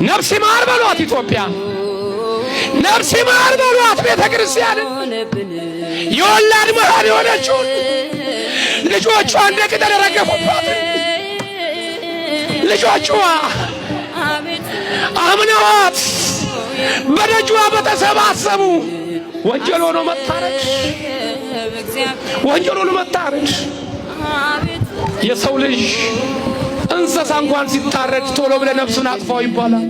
ነፍስ ይማር በሏት ኢትዮጵያ፣ ነፍስ ይማር በሏት ቤተ ክርስቲያን። የወላድ መሃን የሆነችውን ልጆቿ እንደ ቅጠል ረገፉባት። ልጆቿ አምነዋት በደጇ በተሰባሰቡ ወንጀል ሆኖ መታረድ፣ ወንጀል ሆኖ መታረድ። የሰው ልጅ እንስሳ እንኳን ሲታረድ ቶሎ ብለ ነፍሱን አጥፋው ይባላል።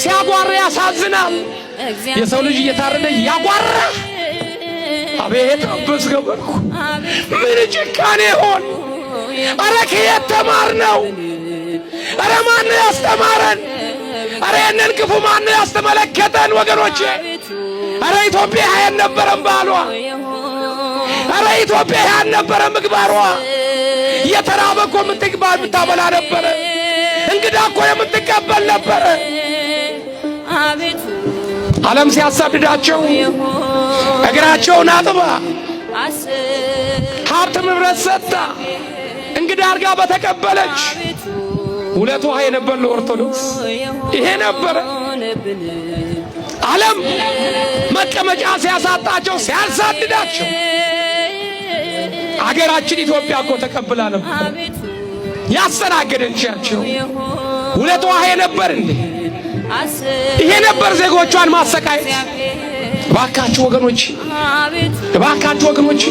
ሲያጓራ ያሳዝናል። የሰው ልጅ እየታረደ ያጓራ። አቤት አበስ ገበርኩ ምን ጭካኔ ሆን! አረ ከየት ተማርነው? አረ ማን ያስተማረን? አረ የነን ክፉ ማን ያስተመለከተን? ወገኖቼ አረ ኢትዮጵያ ያልነበረም ባሏ፣ አረ ኢትዮጵያ ያልነበረም ምግባሯ። የተራበ እኮ የምታበላ ነበረ። እንግዳ እኮ የምትቀበል ነበረ። ዓለም ሲያሳድዳቸው እግራቸውን አጥባ ሀብት ንብረት ሰጥታ እንግዳ አርጋ በተቀበለች ሁለት ውሃ የነበር ለኦርቶዶክስ ይሄ ነበረ። ዓለም መቀመጫ ሲያሳጣቸው ሲያሳድዳቸው አገራችን ኢትዮጵያ እኮ ተቀብላ ነበር ያስተናገደቻቸው። ሁለት ውሃ የነበር እንዴ ይሄ ነበር ዜጎቿን ማሰቃየት። እባካችሁ ወገኖች፣ እባካችሁ ወገኖች